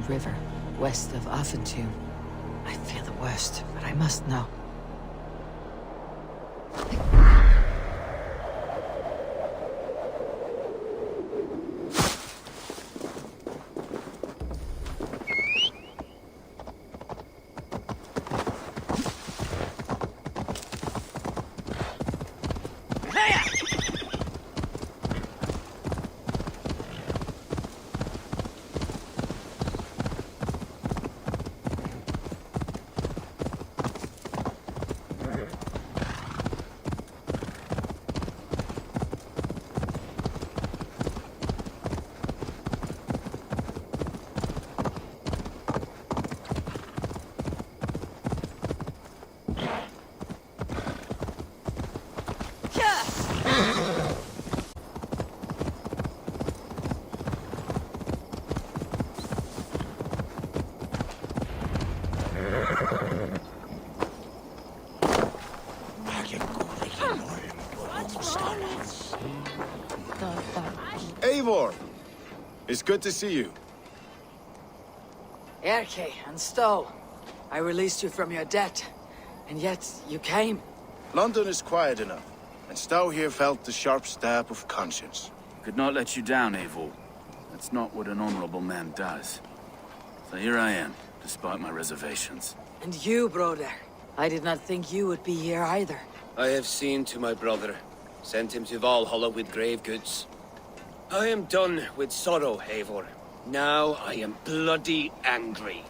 river, west of Offentoon. I fear the worst, but I must know. Eivor! It's good to see you. Erke and Stowe, I released you from your debt, and yet you came. London is quiet enough, and Stowe here felt the sharp stab of conscience. Could not let you down, Eivor. That's not what an honorable man does. So here I am, despite my reservations. And you, brother. I did not think you would be here either. I have seen to my brother, sent him to Valhalla with grave goods. I am done with sorrow, Eivor. Now I am bloody angry.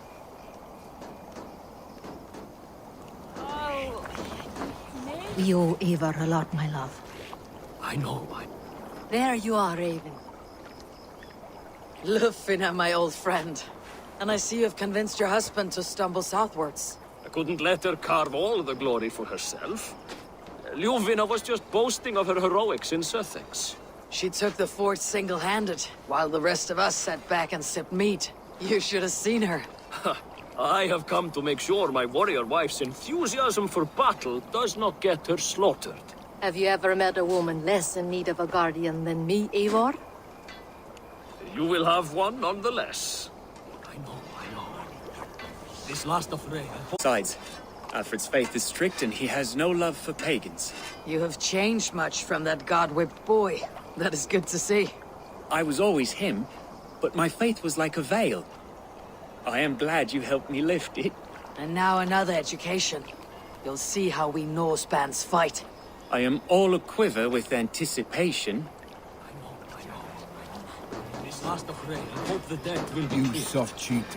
We owe Eivor a lot, my love. I know, There you are, Raven. Lufina, my old friend. And I see you have convinced your husband to stumble southwards. I couldn't let her carve all the glory for herself. Ljuvina was just boasting of her heroics in Sussex. She took the fort single-handed, while the rest of us sat back and sipped meat. You should have seen her. I have come to make sure my warrior wife's enthusiasm for battle does not get her slaughtered. Have you ever met a woman less in need of a guardian than me, Eivor? You will have one nonetheless. I know. This last affray... Besides, Alfred's faith is strict and he has no love for pagans. You have changed much from that god-whipped boy. That is good to see. I was always him, but my faith was like a veil. I am glad you helped me lift it. And now another education. You'll see how we Norse-bands fight. I am all a-quiver with anticipation. I know. This last affray, I hope the dead will be You clear. soft-cheeked...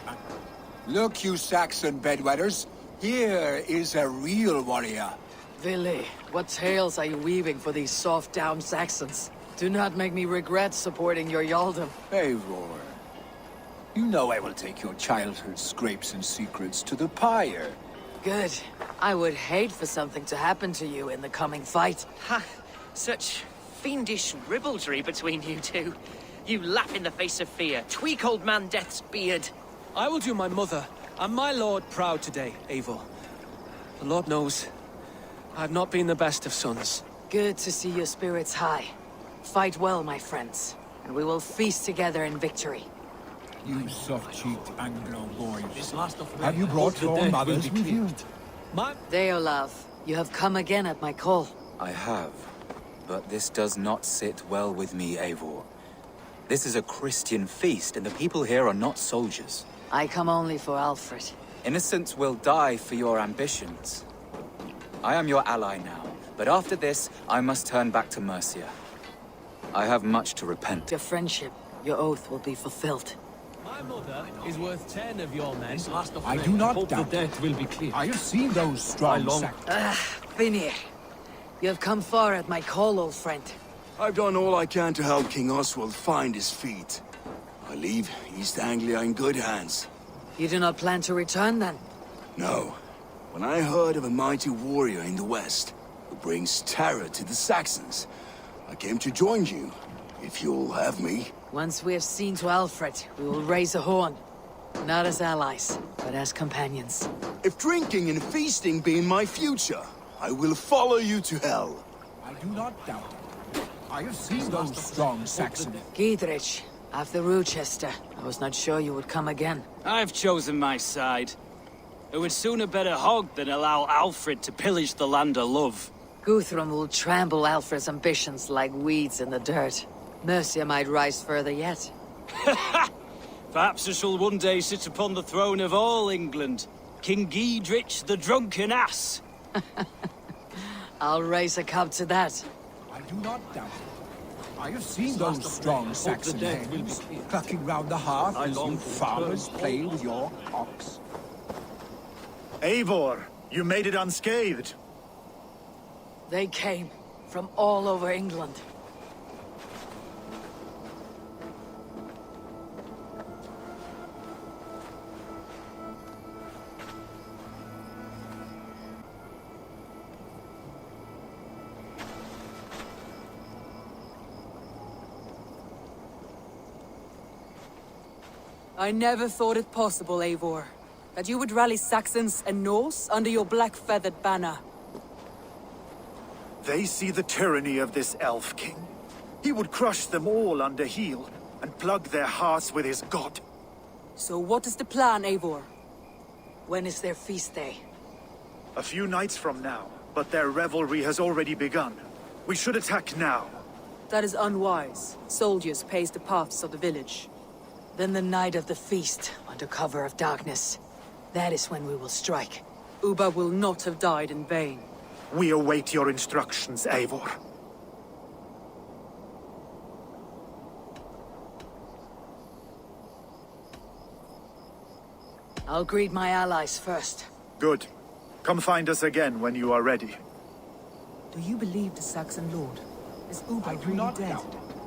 Look, you Saxon bedwetters. Here is a real warrior. Vili, what tales are you weaving for these soft-down Saxons? Do not make me regret supporting your Yaldum. Eivor. You know I will take your childhood scrapes and secrets to the pyre. Good. I would hate for something to happen to you in the coming fight. Ha! Such fiendish ribaldry between you two. You laugh in the face of fear. Tweak old man Death's beard. I will do my mother and my lord proud today, Eivor. The Lord knows, I've not been the best of sons. Good to see your spirits high. Fight well, my friends, and we will feast together in victory. You soft-cheeked Anglo boys. This last affray, Have you I brought hope the your dead mothers will be with you? cleared. My... Deolav, you have come again at my call. I have, but this does not sit well with me, Eivor. This is a Christian feast, and the people here are not soldiers. I come only for Alfred. Innocents will die for your ambitions. I am your ally now, but after this, I must turn back to Mercia. I have much to repent. Your friendship, your oath will be fulfilled. My mother is worth 10 of your men. This last affray, I do not hope doubt the dead will be clear. I have seen those strong Saxons. Vinir, you have come far at my call, old friend. I've done all I can to help King Oswald find his feet. I leave East Anglia in good hands. You do not plan to return, then? No. When I heard of a mighty warrior in the west, who brings terror to the Saxons, I came to join you, if you'll have me. Once we have seen to Alfred, we will raise a horn. Not as allies, but as companions. If drinking and feasting be in my future, I will follow you to hell. I do not doubt it. I have seen those strong Saxons. Giedrich, After Rochester, I was not sure you would come again. I've chosen my side. I would sooner bet a hog than allow Alfred to pillage the land of love. Guthrum will trample Alfred's ambitions like weeds in the dirt. Mercia might rise further yet. Perhaps I shall one day sit upon the throne of all England. King Giedrich the drunken ass. I'll raise a cup to that. I do not doubt it. I have seen those strong Saxon hands clucking round the hearth as you farmers play with your ox. Eivor, you made it unscathed. They came from all over England. I never thought it possible, Eivor, that you would rally Saxons and Norse under your black-feathered banner. They see the tyranny of this elf king. He would crush them all under heel and plug their hearts with his god. So what is the plan, Eivor? When is their feast day? A few nights from now, but their revelry has already begun. We should attack now. That is unwise. Soldiers pace the paths of the village. Then the night of the feast, under cover of darkness. That is when we will strike. Uba will not have died in vain. We await your instructions, Eivor. I'll greet my allies first. Good. Come find us again when you are ready. Do you believe the Saxon lord? Is Uba really dead?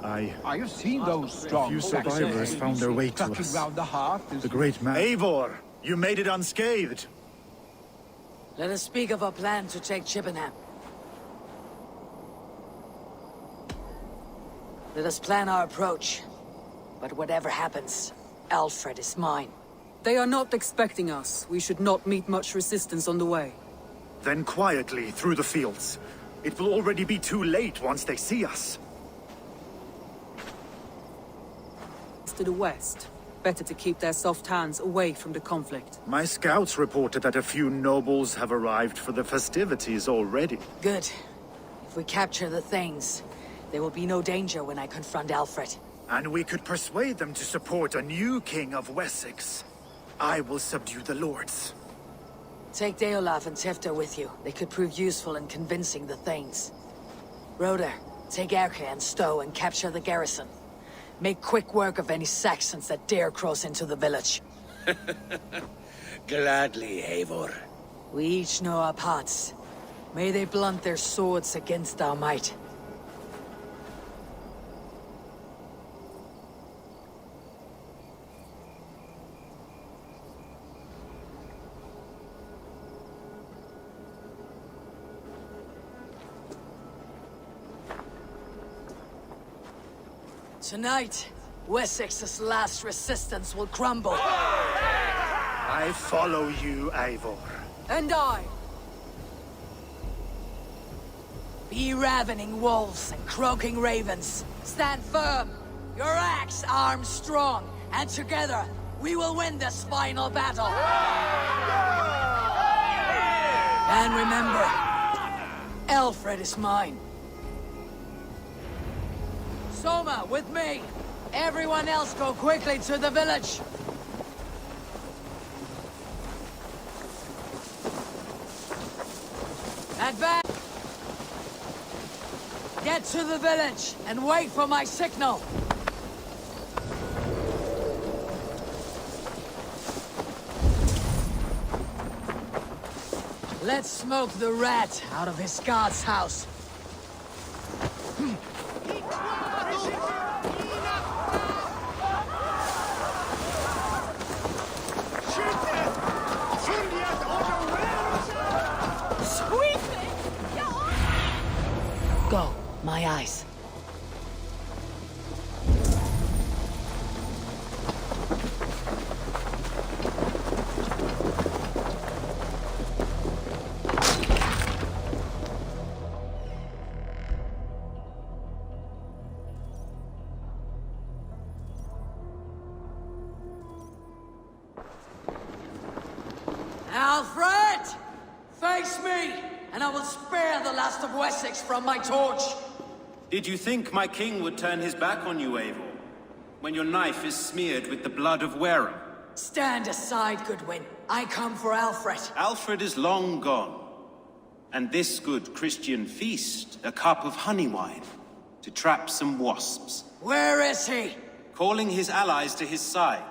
I have seen those strong few survivors found their way to us. round the hearth The great man. Eivor, you made it unscathed. Let us speak of our plan to take Chippenham. Let us plan our approach. But whatever happens, Alfred is mine. They are not expecting us. We should not meet much resistance on the way. Then quietly through the fields. It will already be too late once they see us. To the west. Better to keep their soft hands away from the conflict. My scouts reported that a few nobles have arrived for the festivities already. Good. If we capture the Thanes, there will be no danger when I confront Alfred. And we could persuade them to support a new king of Wessex. I will subdue the lords. Take Deolaf and Tifta with you. They could prove useful in convincing the Thanes. Roder, take Erke and Stowe and capture the garrison. Make quick work of any Saxons that dare cross into the village. Gladly, Eivor. We each know our parts. May they blunt their swords against our might. Tonight, Wessex's last resistance will crumble. I follow you, Eivor. And I! Be ravening wolves and croaking ravens. Stand firm. Your axe arms strong. And together, we will win this final battle. And remember, Alfred is mine. Soma, with me! Everyone else go quickly to the village! Advance! Get to the village and wait for my signal! Let's smoke the rat out of his guard's house. Go, my eyes. Alfred! Face me, and I will spare the last of Wessex from my torch. Did you think my king would turn his back on you, Eivor? When your knife is smeared with the blood of Wareham? Stand aside, Goodwin. I come for Alfred. Alfred is long gone. And this good Christian feast, a cup of honey wine, to trap some wasps. Where is he? Calling his allies to his side.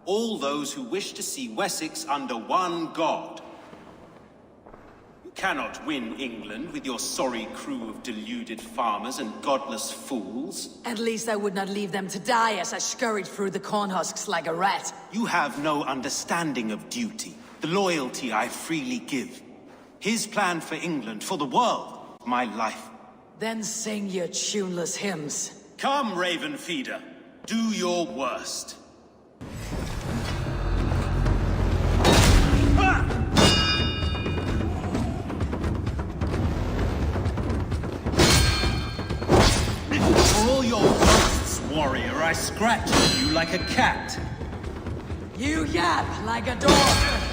All those who wish to see Wessex under one god. You cannot win England with your sorry crew of deluded farmers and godless fools. At least I would not leave them to die as I scurried through the corn husks like a rat. You have no understanding of duty, the loyalty I freely give. His plan for England, for the world, my life. Then sing your tuneless hymns. Come, Raven Feeder, do your worst. For all your boasts, warrior, I scratch at you like a cat. You yap like a dog.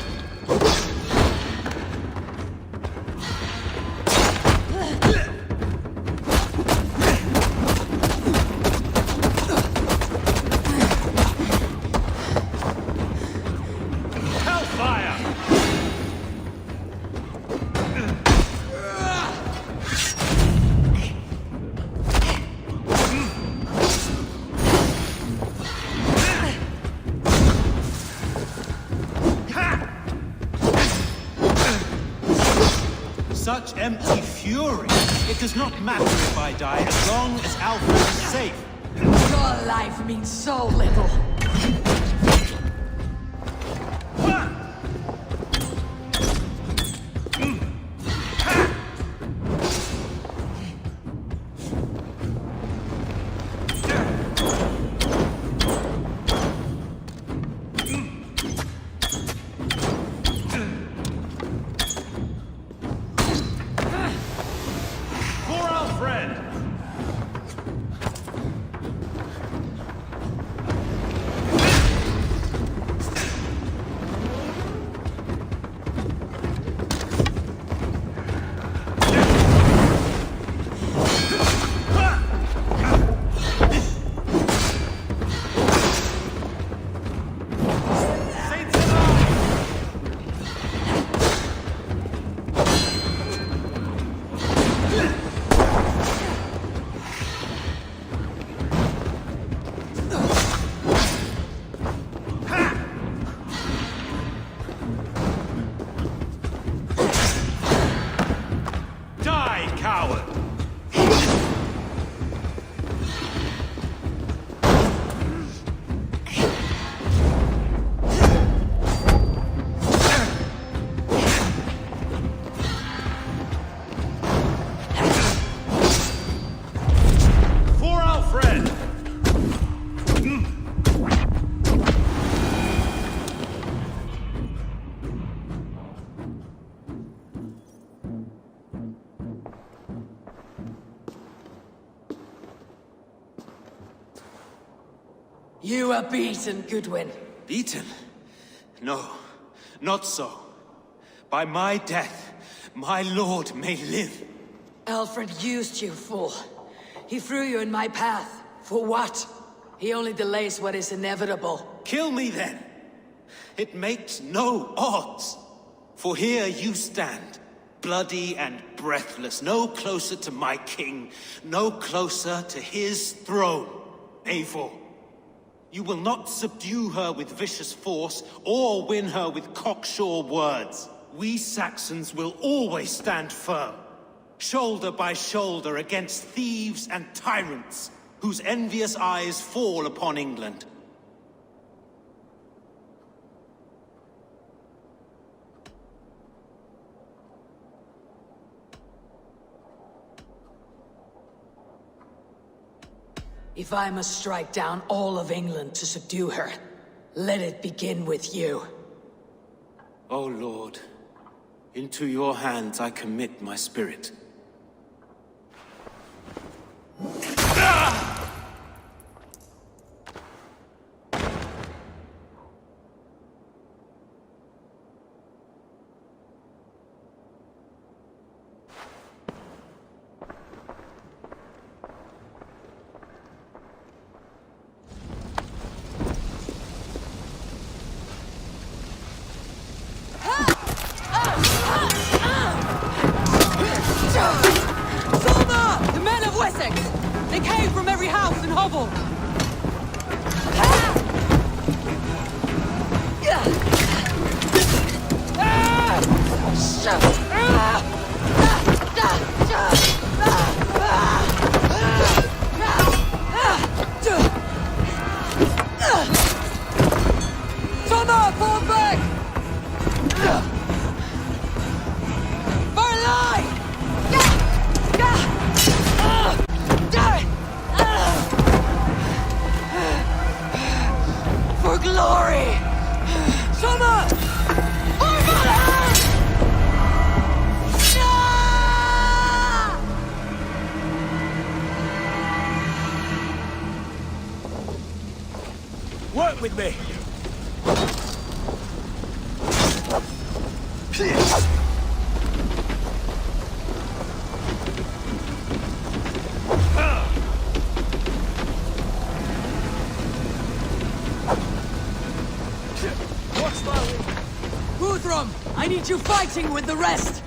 Such empty fury. It does not matter if I die, as long as Alfred is safe. Your life means so little. You are beaten, Goodwin. Beaten? No, not so. By my death, my lord may live. Alfred used you, fool. He threw you in my path. For what? He only delays what is inevitable. Kill me then. It makes no odds. For here you stand, bloody and breathless, no closer to my king, no closer to his throne, Eivor. You will not subdue her with vicious force, or win her with cocksure words. We Saxons will always stand firm, shoulder by shoulder against thieves and tyrants, whose envious eyes fall upon England. If I must strike down all of England to subdue her, let it begin with you. O Lord, into your hands I commit my spirit. hovel! Thomas, fall back! For glory! Thomas! For Valhalla! Work with me. Guthrum, I need you fighting with the rest!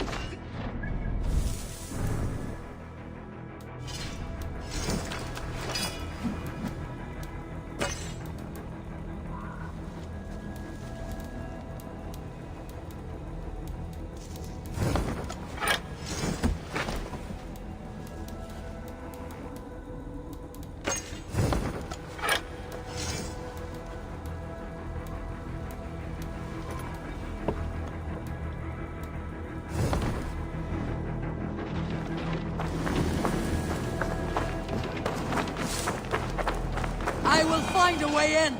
I will find a way in!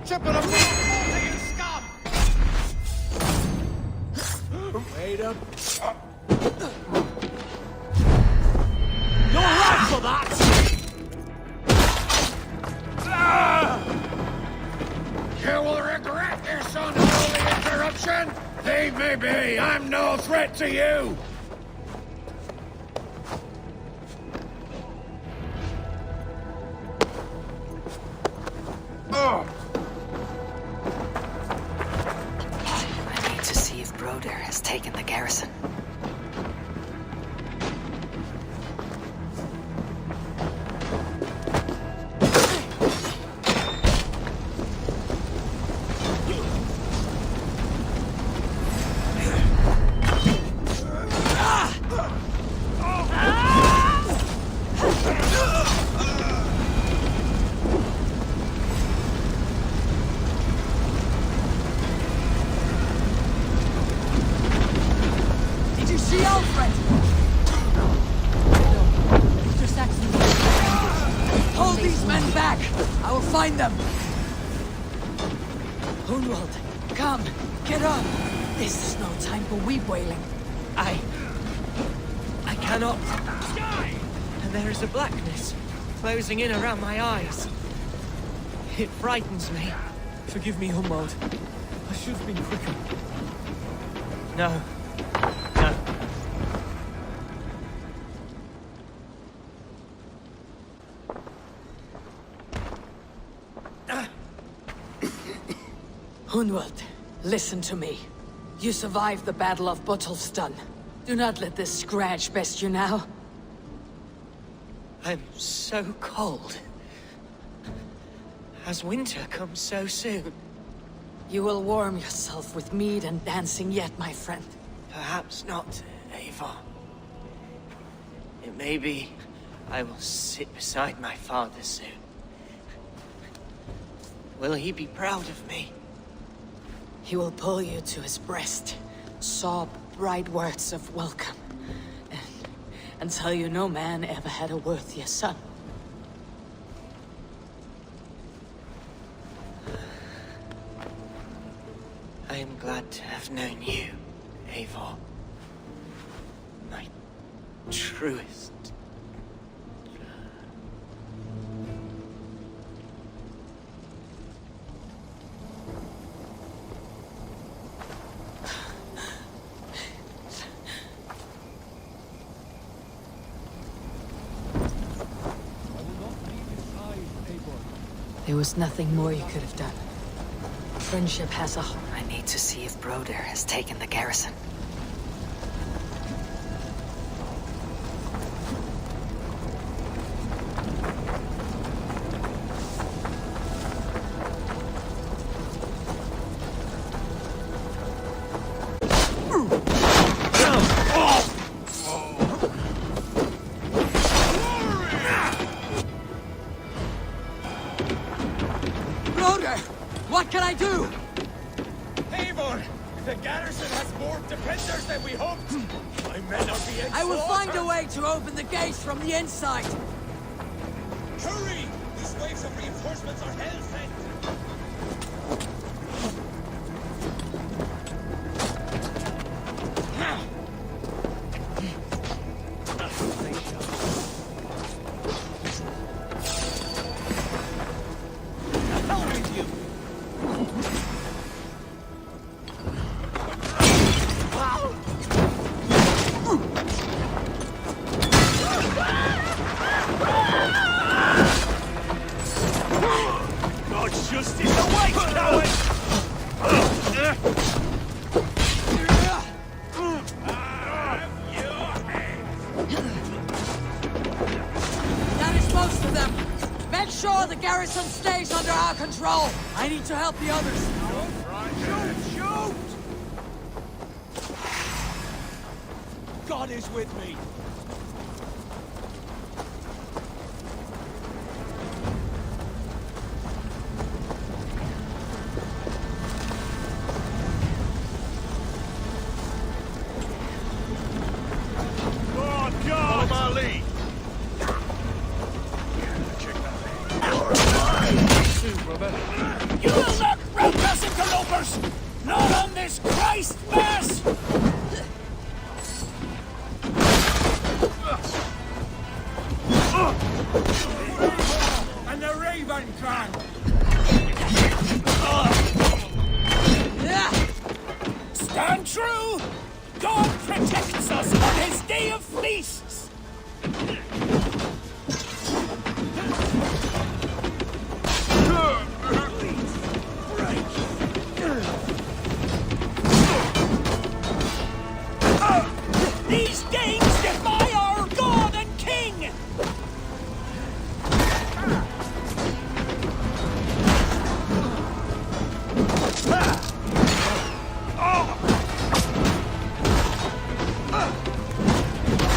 Triple of you scum! Wait up. You're right for that! You will regret this unholy interruption! Leave me be! I'm no threat to you! I need to see if Broder has taken the garrison. See Alfred! No. Mr. Saxon. Hold these men back! I will find them! Hunwald, come! Get up! This is no time for weep wailing. I cannot. And there is a blackness closing in around my eyes. It frightens me. Forgive me, Hunwald. I should have been quicker. No. Hunwald, listen to me. You survived the Battle of Botolfston. Do not let this scratch best you now. I'm so cold. Has winter come so soon? You will warm yourself with mead and dancing yet, my friend. Perhaps not, Eivor. It may be I will sit beside my father soon. Will he be proud of me? He will pull you to his breast, sob bright words of welcome, and tell you no man ever had a worthier son. I am glad to have known you, Eivor. My truest. There was nothing more you could have done. Friendship has a... I need to see if Broder has taken the garrison. Broder! What can I do? Eivor! The garrison has more defenders than we hoped! My men are being I will find a slaughtered. way to open the gates from the inside! Hurry! These waves of reinforcements are hell-sent! God's justice awaits, coward! That is most of them! Make sure the garrison stays under our control! I need to help the others! Shoot! Shoot! God is with me! Follow my lead. You will not rout us, interlopers! Not on this Christ Mass! And the Raven clan! Stand true! God protects us on his day of feasts! These Danes defy our God and King!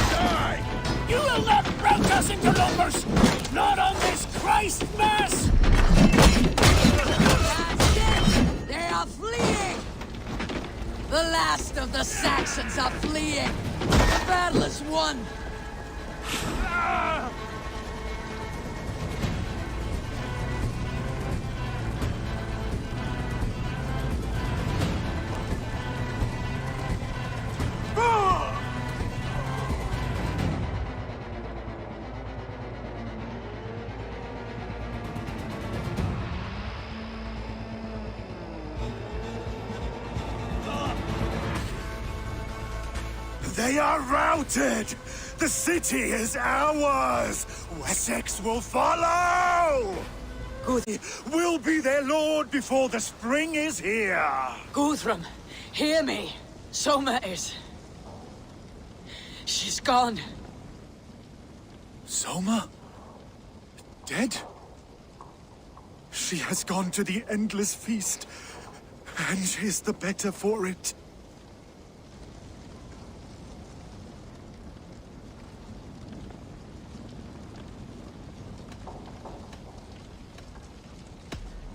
Die! You will not rout us, interlopers! Not on this Christ Mass! That's it! They are fleeing! The last of the Saxons are fleeing! The battle is won! They are routed! The city is ours! Wessex will follow! Guthrum will be their lord before the spring is here! Guthrum, hear me. Soma is... She's gone. Soma? Dead? She has gone to the endless feast, and is the better for it.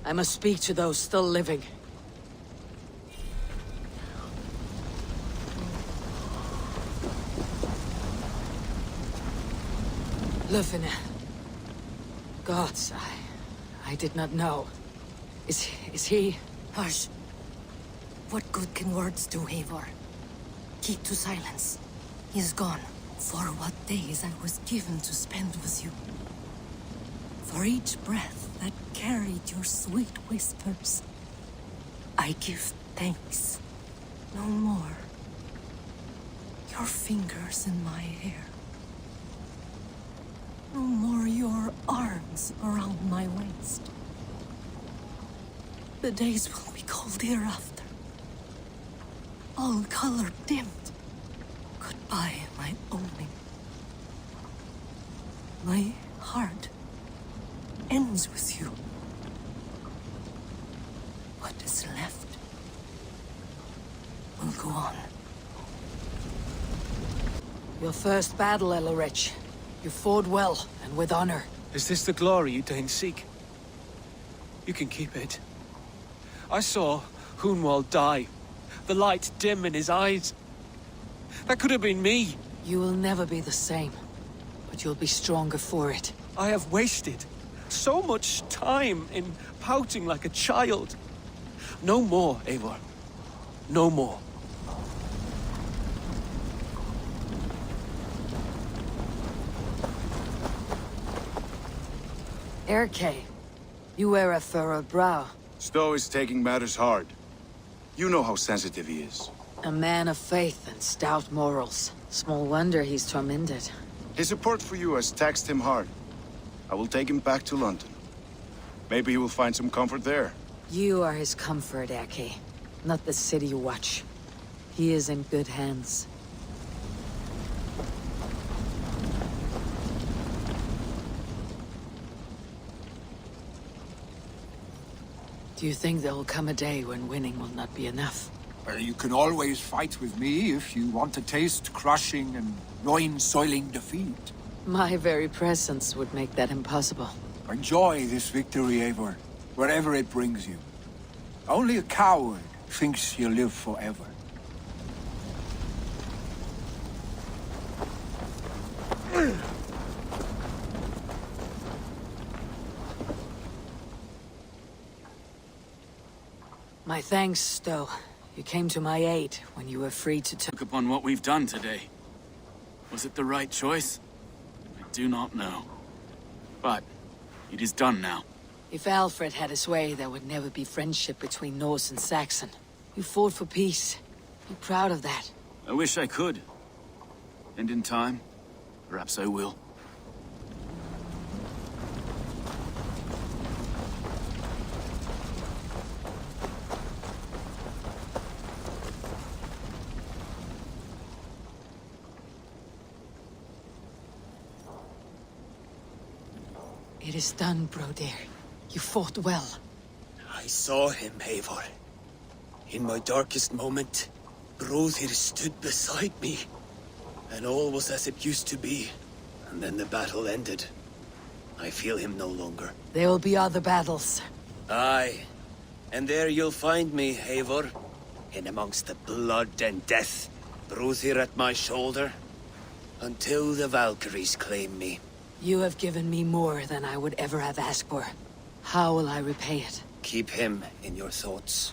I must speak to those still living. Lufina. Gods, I did not know. Is he... Hush. What good can words do, Eivor? Keep to silence. He is gone. For what days I was given to spend with you. For each breath that carried your sweet whispers, I give thanks. No more. Your fingers in my hair. No more your arms around my waist. The days will be cold hereafter. All color dimmed. Goodbye, my only. My heart ends with you. What is left will go on. Your first battle, Elorich. You fought well, and with honor. Is this the glory you deign seek? You can keep it. I saw Hunwald die. The light dim in his eyes. That could have been me. You will never be the same, but you'll be stronger for it. I have wasted so much time in pouting like a child. No more, Eivor. No more. Erke, you wear a furrowed brow. Stowe is taking matters hard. You know how sensitive he is. A man of faith and stout morals. Small wonder he's tormented. His support for you has taxed him hard. I will take him back to London. Maybe he will find some comfort there. You are his comfort, Erke. Not the city you watch. He is in good hands. Do you think there will come a day when winning will not be enough? Well, you can always fight with me if you want to taste crushing and loin-soiling defeat. My very presence would make that impossible. Enjoy this victory, Eivor, wherever it brings you. Only a coward thinks he'll live forever. My thanks, Stowe. You came to my aid when you were free to Look upon what we've done today. Was it the right choice? I do not know. But it is done now. If Alfred had his way, there would never be friendship between Norse and Saxon. You fought for peace. Be proud of that. I wish I could. And in time, perhaps I will. It is done, Broder. You fought well. I saw him, Eivor. In my darkest moment, Brodir stood beside me. And all was as it used to be. And then the battle ended. I feel him no longer. There will be other battles. Aye. And there you'll find me, Eivor. In amongst the blood and death. Brodir at my shoulder. Until the Valkyries claim me. You have given me more than I would ever have asked for. How will I repay it? Keep him in your thoughts.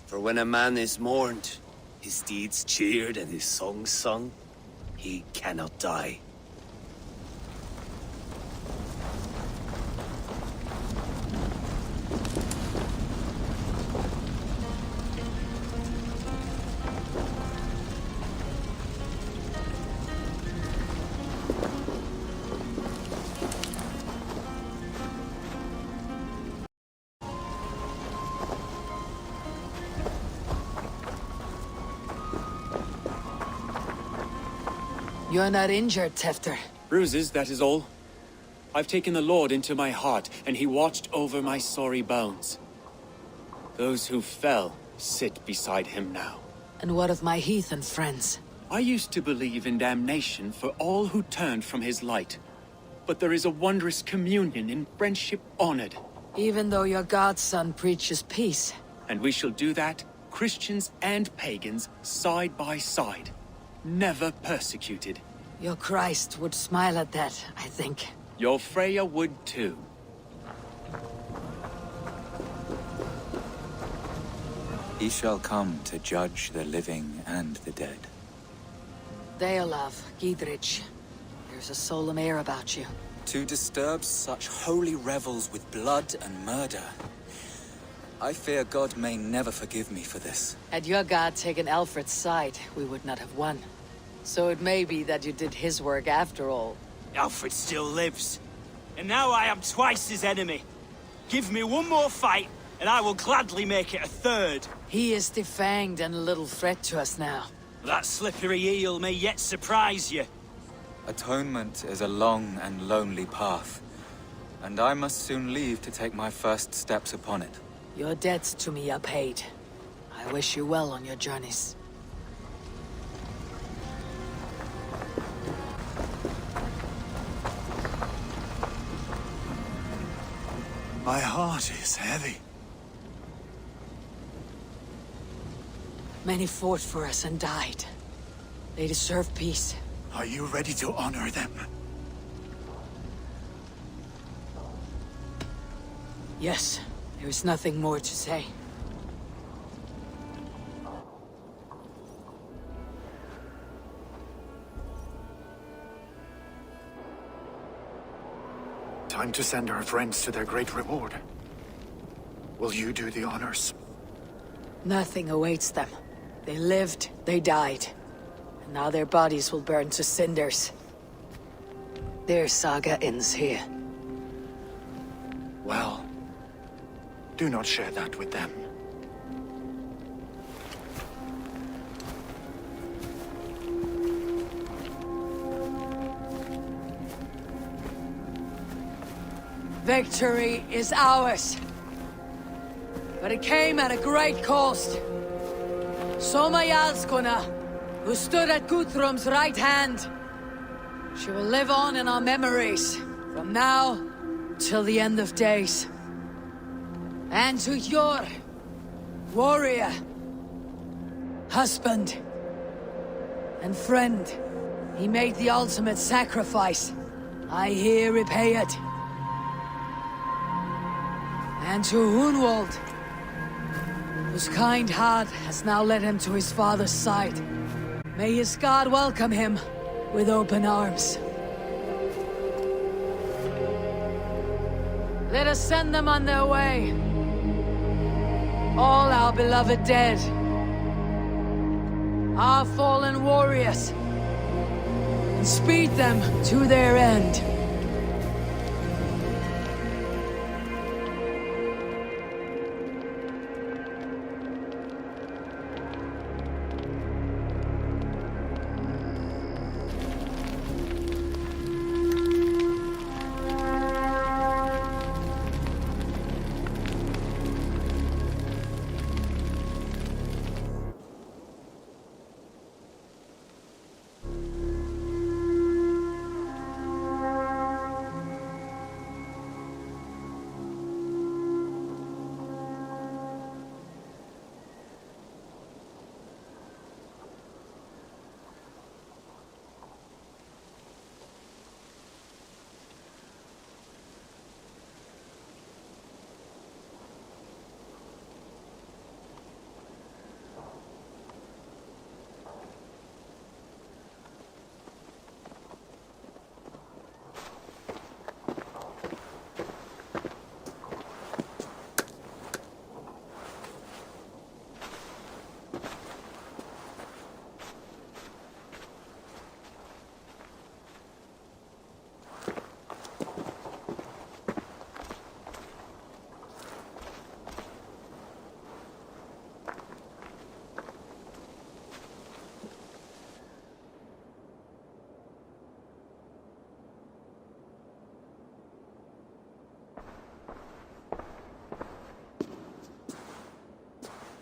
For when a man is mourned, his deeds cheered and his songs sung, he cannot die. You're not injured, Tefter. Bruises, that is all. I've taken the Lord into my heart, and he watched over my sorry bones. Those who fell sit beside him now. And what of my heathen friends? I used to believe in damnation for all who turned from his light. But there is a wondrous communion in friendship honored. Even though your godson preaches peace. And we shall do that, Christians and pagans, side by side. Never persecuted. Your Christ would smile at that, I think. Your Freya would too. He shall come to judge the living and the dead. Deolav, Gidrich, there's a solemn air about you. To disturb such holy revels with blood and murder. I fear God may never forgive me for this. Had your god taken Alfred's side, we would not have won. So it may be that you did his work after all. Alfred still lives. And now I am twice his enemy. Give me one more fight, and I will gladly make it a third. He is defanged and a little threat to us now. That slippery eel may yet surprise you. Atonement is a long and lonely path, and I must soon leave to take my first steps upon it. Your debts to me are paid. I wish you well on your journeys. My heart is heavy. Many fought for us and died. They deserve peace. Are you ready to honor them? Yes, there is nothing more to say. Time to send our friends to their great reward. Will you do the honors? Nothing awaits them. They lived, they died. And now their bodies will burn to cinders. Their saga ends here. Well, do not share that with them. Victory is ours. But it came at a great cost. Soma Jarlskona, who stood at Guthrum's right hand. She will live on in our memories, from now till the end of days. And to your warrior, husband, and friend, he made the ultimate sacrifice. I here repay it. And to Hunwald, whose kind heart has now led him to his father's side. May his God welcome him with open arms. Let us send them on their way. All our beloved dead. Our fallen warriors. And speed them to their end.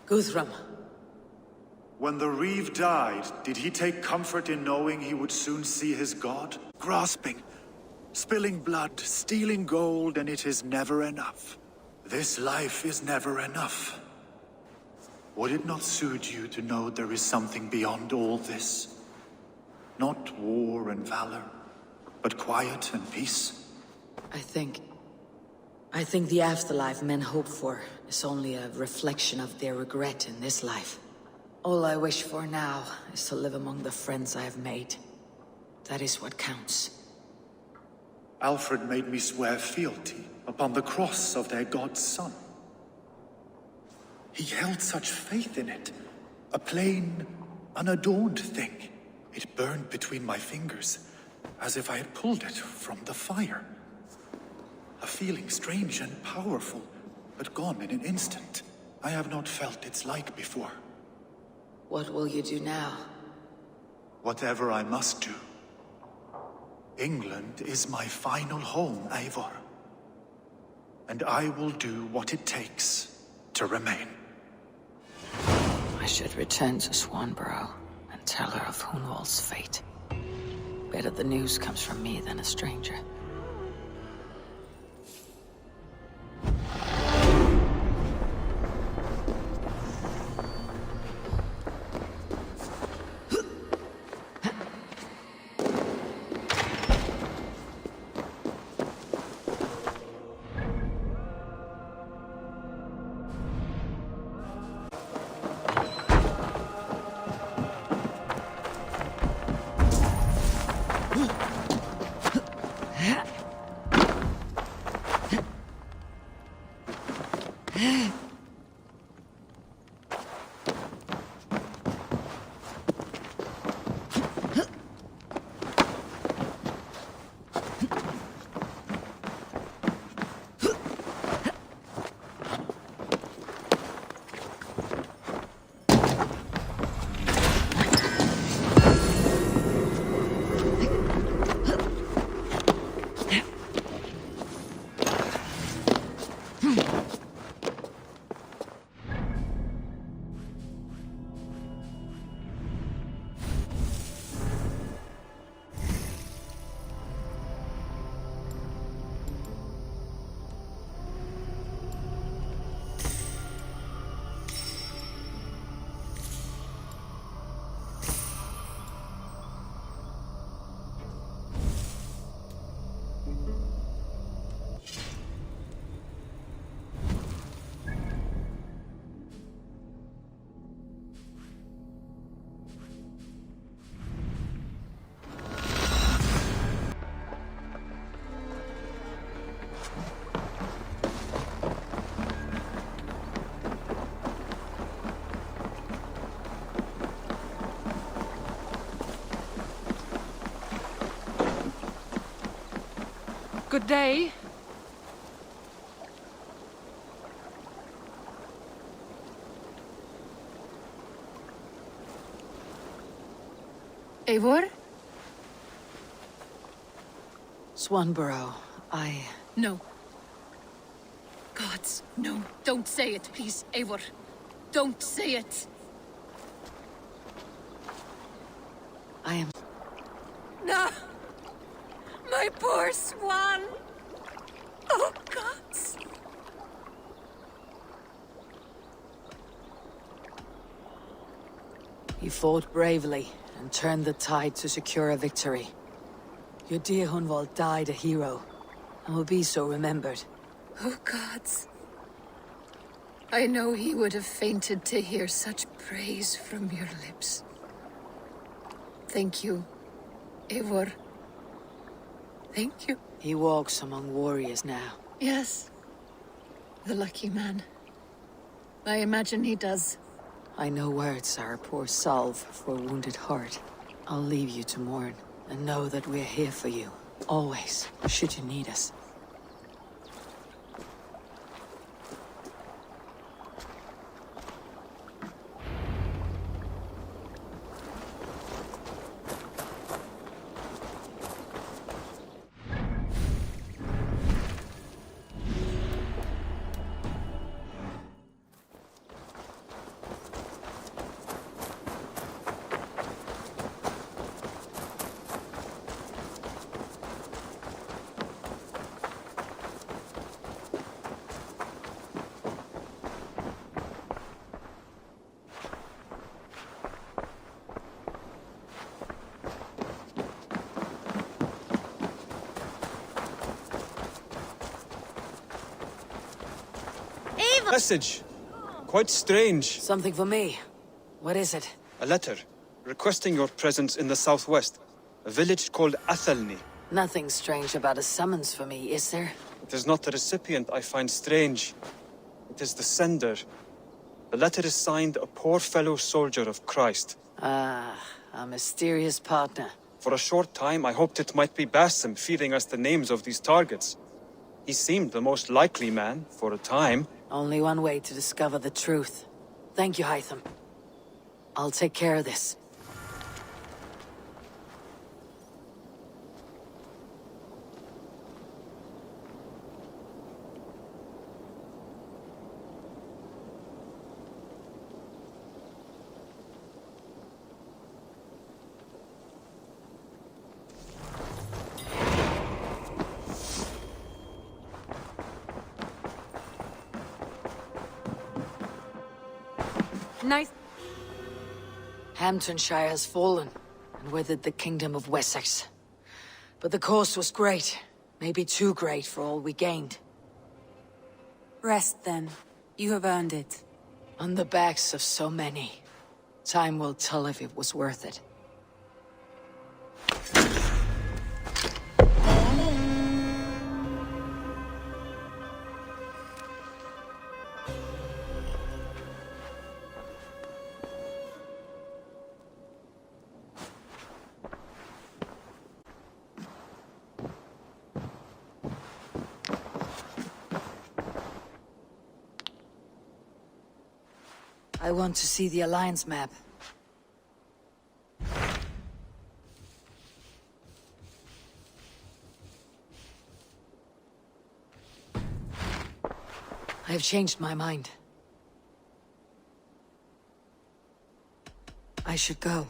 Guthrum. When the Reeve died, did he take comfort in knowing he would soon see his god? Grasping, spilling blood, stealing gold, and it is never enough. This life is never enough. Would it not suit you to know there is something beyond all this? Not war and valor, but quiet and peace? I think the afterlife men hope for is only a reflection of their regret in this life. All I wish for now is to live among the friends I have made. That is what counts. Alfred made me swear fealty upon the cross of their god's son. He held such faith in it, a plain, unadorned thing. It burned between my fingers, as if I had pulled it from the fire. A feeling strange and powerful, but gone in an instant. I have not felt its like before. What will you do now? Whatever I must do. England is my final home, Eivor. And I will do what it takes to remain. I should return to Swanborough and tell her of Hunwald's fate. Better the news comes from me than a stranger. Good day. Eivor? Swanborough, No. Gods, no. Don't say it, please, Eivor. Don't say it. I am... No! My poor swan! Oh, gods! You fought bravely and turned the tide to secure a victory. Your dear Hunwald died a hero, and will be so remembered. Oh, gods. I know he would have fainted to hear such praise from your lips. Thank you, Eivor. Thank you. He walks among warriors now. Yes. The lucky man. I imagine he does. I know words are a poor salve for a wounded heart. I'll leave you to mourn, and know that we're here for you, always, should you need us. Message. Quite strange. Something for me. What is it? A letter requesting your presence in the southwest. A village called Athelney. Nothing strange about a summons for me, is there? It is not the recipient I find strange. It is the sender. The letter is signed a poor fellow soldier of Christ. Ah, a mysterious partner. For a short time, I hoped it might be Basim feeding us the names of these targets. He seemed the most likely man, for a time. Only one way to discover the truth. Thank you, Hytham. I'll take care of this. Nice. Hamptonshire has fallen, and with it the Kingdom of Wessex. But the cost was great. Maybe too great for all we gained. Rest then. You have earned it. On the backs of so many. Time will tell if it was worth it. I want to see the Alliance map. I have changed my mind. I should go.